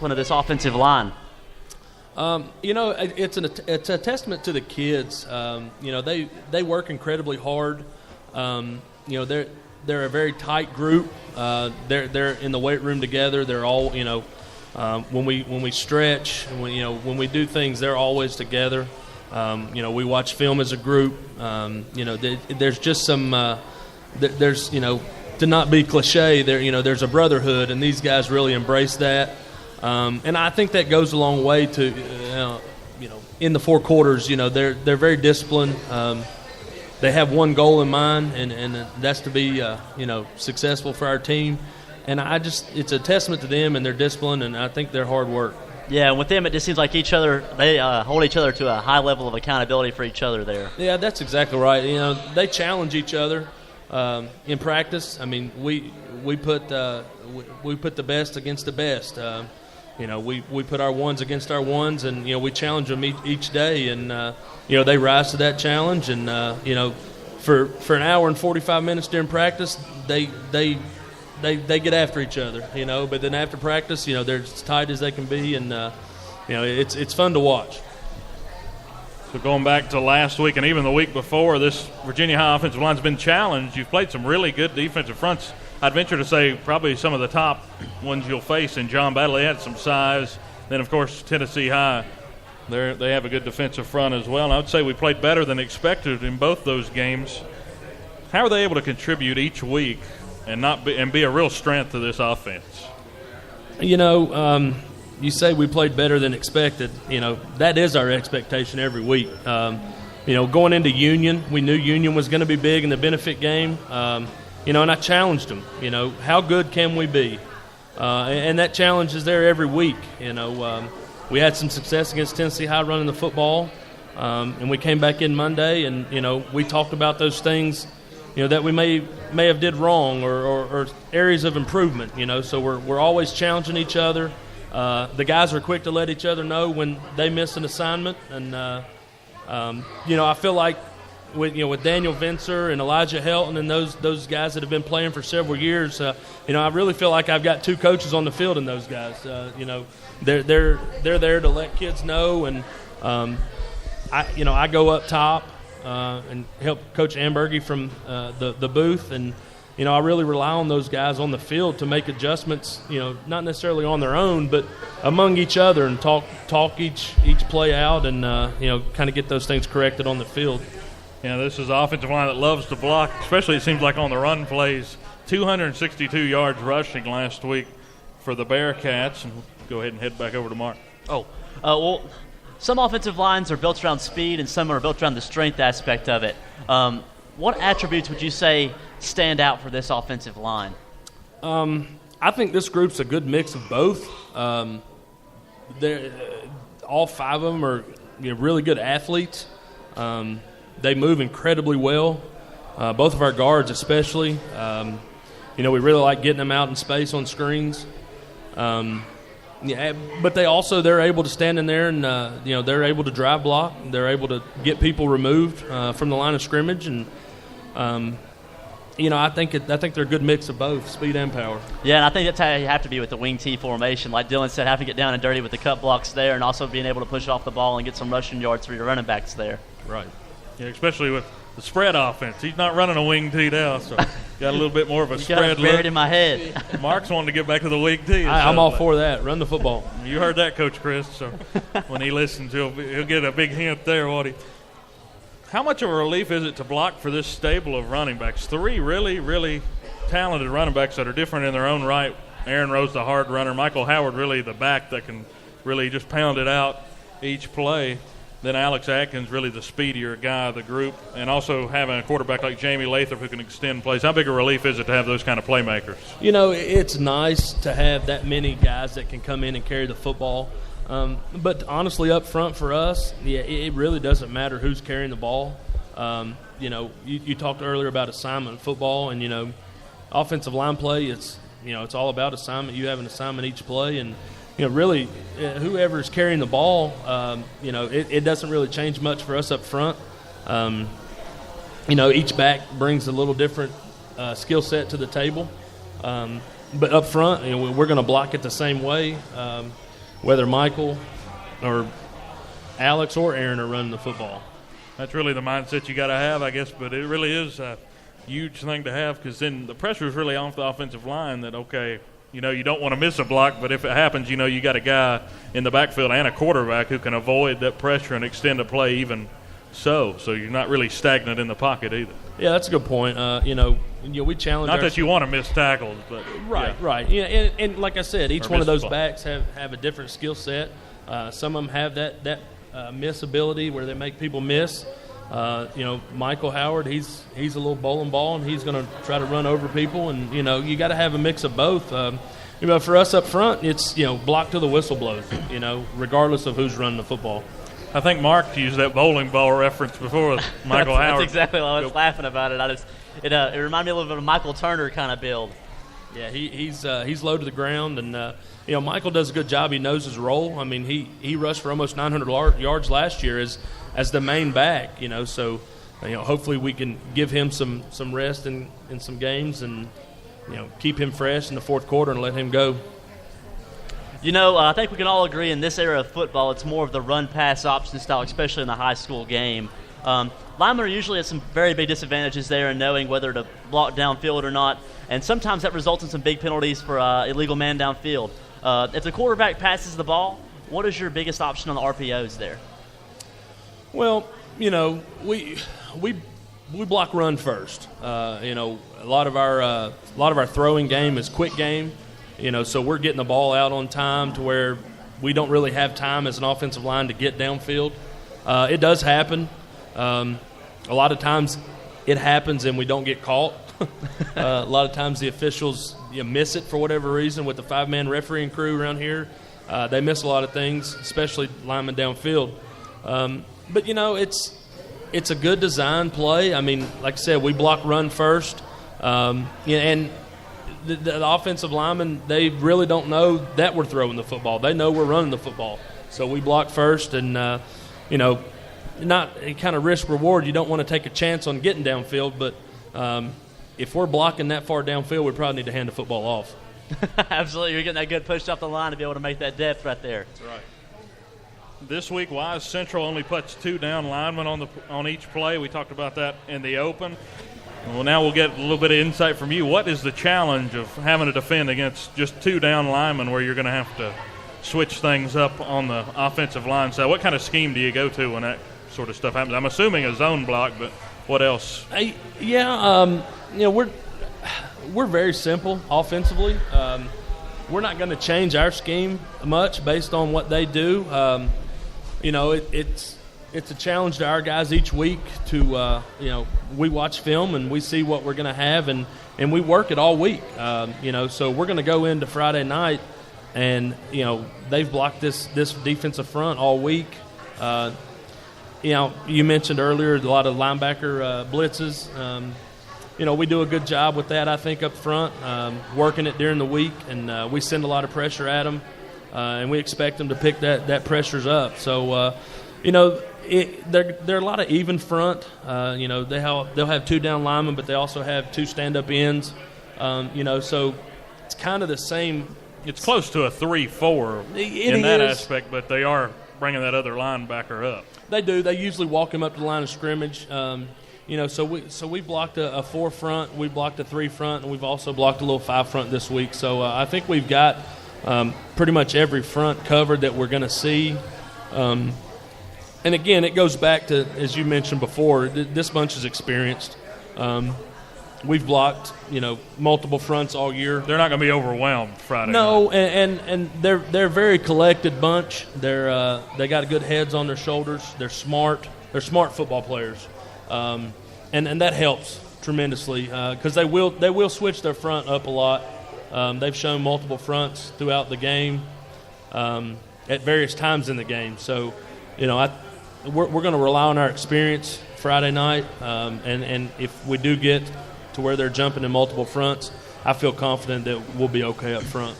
One of this offensive line. It's a testament to the kids. They work incredibly hard. They're a very tight group. They're in the weight room together. They're all when we stretch, when we do things, they're always together. We watch film as a group. There's just some to not be cliche. There's a brotherhood, and these guys really embrace that. And I think that goes a long way to, in the four quarters, they're very disciplined. They have one goal in mind, and that's to be, successful for our team. And it's a testament to them and their discipline, and I think their hard work. Yeah, with them, it just seems like they hold each other to a high level of accountability for each other there. Yeah, that's exactly right. They challenge each other in practice. I mean, we put the best against the best. We put our ones against our ones, and we challenge them each day, and they rise to that challenge. And for an hour and 45 minutes during practice, they get after each other. But then after practice, they're as tight as they can be, and it's fun to watch. So going back to last week and even the week before, this Virginia High offensive line's been challenged. You've played some really good defensive fronts. I'd venture to say probably some of the top ones you'll face in John Battle. They had some size. Then, of course, Tennessee High, they have a good defensive front as well. And I would say we played better than expected in both those games. How are they able to contribute each week and be a real strength to this offense? You say we played better than expected. That is our expectation every week. Going into Union, we knew Union was going to be big in the benefit game. And I challenged them. How good can we be? And that challenge is there every week. We had some success against Tennessee High running the football, and we came back in Monday, and we talked about those things, that we may have did wrong or areas of improvement. So we're always challenging each other. The guys are quick to let each other know when they miss an assignment, and I feel like with Daniel Vincer and Elijah Helton and those guys that have been playing for several years, I really feel like I've got two coaches on the field in those guys. They're there to let kids know, and I go up top and help Coach Ambergy from the booth, and I really rely on those guys on the field to make adjustments. Not necessarily on their own, but among each other, and talk each play out, and kind of get those things corrected on the field. This is an offensive line that loves to block, especially it seems like on the run plays. 262 yards rushing last week for the Bearcats. And we'll go ahead and head back over to Mark. Well, some offensive lines are built around speed and some are built around the strength aspect of it. What attributes would you say stand out for this offensive line? I think this group's a good mix of both. All five of them are really good athletes. They move incredibly well. Both of our guards especially. We really like getting them out in space on screens. But they're able to stand in there and they're able to drive block. They're able to get people removed from the line of scrimmage, and I think they're a good mix of both speed and power. Yeah, and I think that's how you have to be with the wing T formation. Like Dylan said, having to get down and dirty with the cut blocks there, and also being able to push off the ball and get some rushing yards for your running backs there. Right. Yeah, especially with the spread offense. He's not running a wing T now, so got a little bit more of a spread look. Buried in my head. Mark's wanting to get back to the wing T. I'm all for that. Run the football. You heard that, Coach Chris. So when he listens, he'll get a big hint there, won't he? How much of a relief is it to block for this stable of running backs? Three really, really talented running backs that are different in their own right. Aaron Rose, the hard runner. Michael Howard, really the back that can really just pound it out each play. Then Alex Atkins, really the speedier guy of the group, and also having a quarterback like Jamie Lathrop who can extend plays. How big a relief is it to have those kind of playmakers? It's nice to have that many guys that can come in and carry the football. But honestly, up front for us, it really doesn't matter who's carrying the ball. You talked earlier about assignment football, and offensive line play. It's all about assignment. You have an assignment each play, and really, whoever's carrying the ball, it doesn't really change much for us up front. Each back brings a little different skill set to the table. But up front, we're going to block it the same way, whether Michael or Alex or Aaron are running the football. That's really the mindset you got to have, I guess. But it really is a huge thing to have, because then the pressure is really off the offensive line that, okay, you don't want to miss a block, but if it happens, you got a guy in the backfield and a quarterback who can avoid that pressure and extend a play even so you're not really stagnant in the pocket either. Yeah, that's a good point. We challenge. Not that you want to miss tackles, but right. Yeah, and like I said, each one of those backs have a different skill set. Some of them have that miss ability where they make people miss. Michael Howard, he's a little bowling ball, and he's going to try to run over people. And you got to have a mix of both. For us up front, it's block till the whistle blows. Regardless of who's running the football. I think Mark used that bowling ball reference before with Michael Howard. That's exactly what I was laughing about it. It reminded me a little bit of a Michael Turner kind of build. Yeah, he's low to the ground, and Michael does a good job. He knows his role. I mean, he rushed for almost 900 yards last year as the main back. So hopefully we can give him some rest in some games, and keep him fresh in the fourth quarter and let him go. I think we can all agree in this era of football, it's more of the run-pass option style, especially in the high school game. Linemen are usually at some very big disadvantages there in knowing whether to block downfield or not, and sometimes that results in some big penalties for illegal man downfield. If the quarterback passes the ball, what is your biggest option on the RPOs there? Well, we block run first. A lot of our throwing game is quick game. So we're getting the ball out on time to where we don't really have time as an offensive line to get downfield. It does happen. A lot of times it happens and we don't get caught. A lot of times the officials miss it for whatever reason with the 5-man refereeing crew around here. They miss a lot of things, especially linemen downfield. But, it's a good design play. I mean, like I said, we block run first. And the offensive linemen, they really don't know that we're throwing the football. They know we're running the football. So we block first, and, not a kind of risk-reward. You don't want to take a chance on getting downfield, but if we're blocking that far downfield, we probably need to hand the football off. Absolutely. You're getting that good push off the line to be able to make that depth right there. That's right. This week, Wise Central only puts 2 down linemen on each play. We talked about that in the open. Well, now we'll get a little bit of insight from you. What is the challenge of having to defend against just 2 down linemen where you're going to have to switch things up on the offensive line side? What kind of scheme do you go to when that sort of stuff happens? I'm assuming a zone block, but what else? We're very simple offensively. We're not going to change our scheme much based on what they do. It's a challenge to our guys each week to, we watch film and we see what we're going to have, and we work it all week. So we're going to go into Friday night, and, they've blocked this defensive front all week. You mentioned earlier a lot of linebacker blitzes. We do a good job with that, I think, up front, working it during the week, and we send a lot of pressure at them, and we expect them to pick that pressures up. So, they're a lot of even front. They'll have 2 down linemen, but they also have 2 stand-up ends. So it's kind of the same. It's close to a 3-4 in that aspect, but they are bringing that other linebacker up. They do. They usually walk him up to the line of scrimmage. So we blocked a 4 front, we blocked a 3 front, and we've also blocked a little 5 front this week. So I think we've got pretty much every front covered that we're going to see. And again, it goes back to, as you mentioned before, this bunch is experienced. We've blocked, multiple fronts all year. They're not going to be overwhelmed Friday No, night. and they're a very collected bunch. They got good heads on their shoulders. They're smart. They're smart football players, and that helps tremendously because they will switch their front up a lot. They've shown multiple fronts throughout the game at various times in the game. So, we're going to rely on our experience Friday night, and if we do get to where they're jumping in multiple fronts, I feel confident that we'll be okay up front.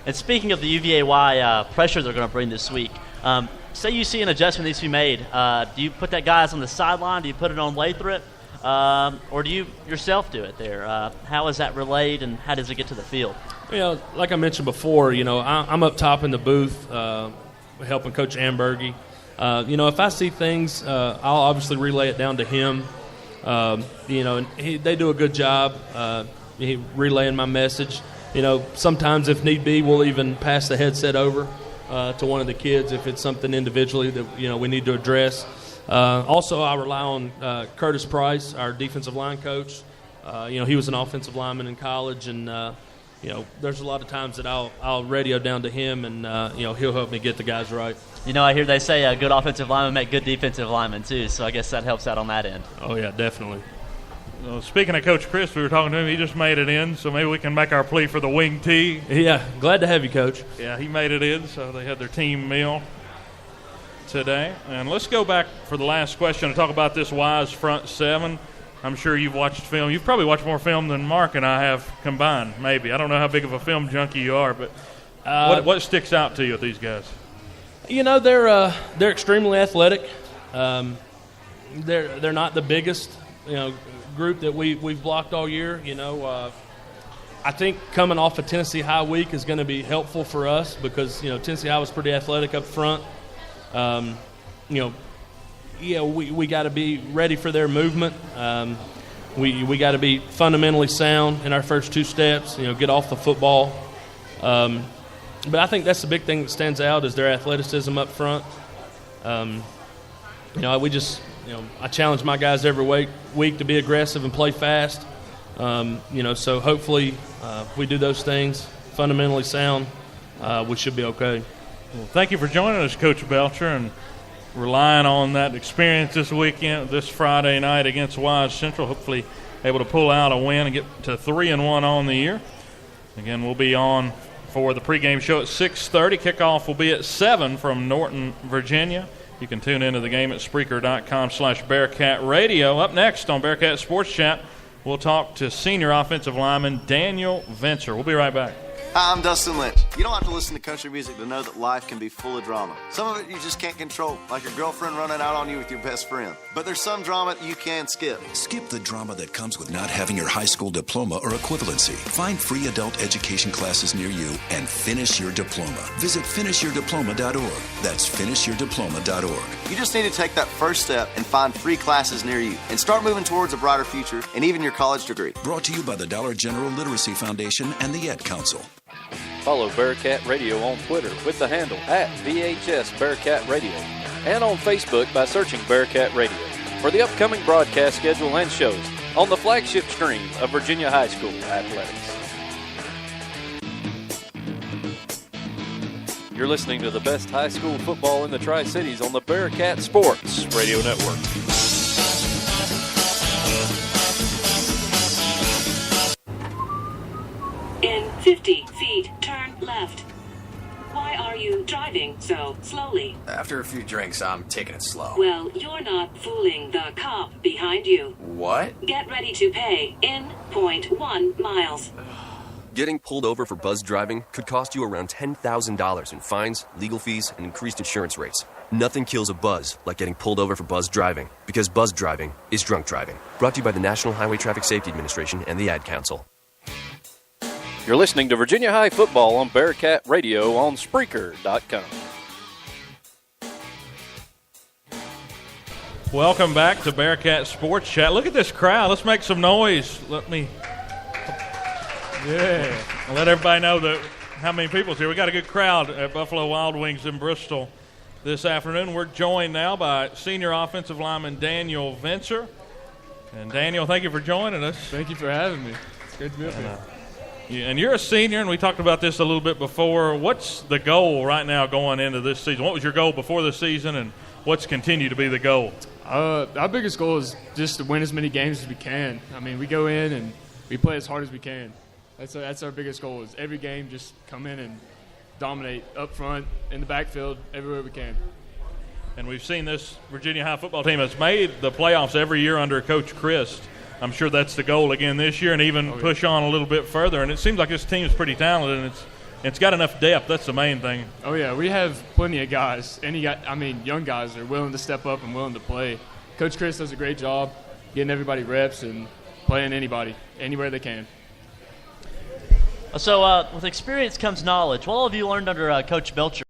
And speaking of the UVAY pressure they're going to bring this week, say you see an adjustment needs to be made. Do you put that guys on the sideline? Do you put it on Lathrop? or do you yourself do it there? How is that relayed, and how does it get to the field? Like I mentioned before, I'm up top in the booth helping Coach Ambergy. If I see things, I'll obviously relay it down to him. And they do a good job relaying my message. Sometimes if need be, we'll even pass the headset over to one of the kids if it's something individually that we need to address. Also, I rely on Curtis Price, our defensive line coach. He was an offensive lineman in college, and there's a lot of times that I'll radio down to him, and he'll help me get the guys right. I hear they say a good offensive lineman make good defensive linemen too, so I guess that helps out on that end. Oh yeah, definitely. Well, speaking of Coach Chris, we were talking to him. He just made it in, so maybe we can make our plea for the wing tee. Yeah, glad to have you, Coach. Yeah, he made it in, so they had their team meal today. And let's go back for the last question to talk about this Wise front seven. I'm sure you've watched film. You've probably watched more film than Mark and I have combined, maybe. I don't know how big of a film junkie you are, but what sticks out to you with these guys? They're extremely athletic. They're not the biggest, group that we've blocked all year. I think coming off a Tennessee High week is going to be helpful for us because Tennessee High was pretty athletic up front. We got to be ready for their movement. We got to be fundamentally sound in our first two steps. Get off the football. But I think that's the big thing that stands out is their athleticism up front. I challenge my guys every week to be aggressive and play fast. So hopefully if we do those things, fundamentally sound, we should be okay. Well, thank you for joining us, Coach Belcher, and relying on that experience this weekend, this Friday night against Wise Central. Hopefully able to pull out a win and get to 3-1 on the year. Again, we'll be on for the pregame show at 6:30. Kickoff will be at 7 from Norton, Virginia. You can tune into the game at Spreaker.com/Bearcat Radio. Up next on Bearcat Sports Chat, we'll talk to senior offensive lineman Daniel Vencer. We'll be right back. Hi, I'm Dustin Lynch. You don't have to listen to country music to know that life can be full of drama. Some of it you just can't control, like your girlfriend running out on you with your best friend. But there's some drama you can skip. Skip the drama that comes with not having your high school diploma or equivalency. Find free adult education classes near you and finish your diploma. Visit finishyourdiploma.org. That's finishyourdiploma.org. You just need to take that first step and find free classes near you and start moving towards a brighter future and even your college degree. Brought to you by the Dollar General Literacy Foundation and the Ed Council. Follow Bearcat Radio on Twitter with the handle @VHS Bearcat Radio and on Facebook by searching Bearcat Radio for the upcoming broadcast schedule and shows on the flagship stream of Virginia High School athletics. You're listening to the best high school football in the Tri-Cities on the Bearcat Sports Radio Network. In 50 feet, turn left. Why are you driving so slowly? After a few drinks, I'm taking it slow. Well, you're not fooling the cop behind you. What? Get ready to pay in 0.1 miles. Getting pulled over for buzz driving could cost you around $10,000 in fines, legal fees, and increased insurance rates. Nothing kills a buzz like getting pulled over for buzz driving, because buzz driving is drunk driving. Brought to you by the National Highway Traffic Safety Administration and the Ad Council. You're listening to Virginia High Football on Bearcat Radio on Spreaker.com. Welcome back to Bearcat Sports Chat. Look at this crowd. Let's make some noise. Let everybody know how many people's here. We got a good crowd at Buffalo Wild Wings in Bristol this afternoon. We're joined now by senior offensive lineman Daniel Vencer. And Daniel, thank you for joining us. Thank you for having me. It's great to be with you. Yeah, and you're a senior, and we talked about this a little bit before. What's the goal right now going into this season? What was your goal before the season, and what's continued to be the goal? Our biggest goal is just to win as many games as we can. I mean, we go in and we play as hard as we can. That's our biggest goal is every game just come in and dominate up front, in the backfield, everywhere we can. And we've seen this Virginia High football team has made the playoffs every year under Coach Christ. I'm sure that's the goal again this year and even push on a little bit further. And it seems like this team is pretty talented, and it's got enough depth. That's the main thing. Oh, yeah, we have plenty of guys. Young guys are willing to step up and willing to play. Coach Chris does a great job. getting everybody reps and playing anybody, anywhere they can. So with experience comes knowledge. What all have you learned under Coach Belcher?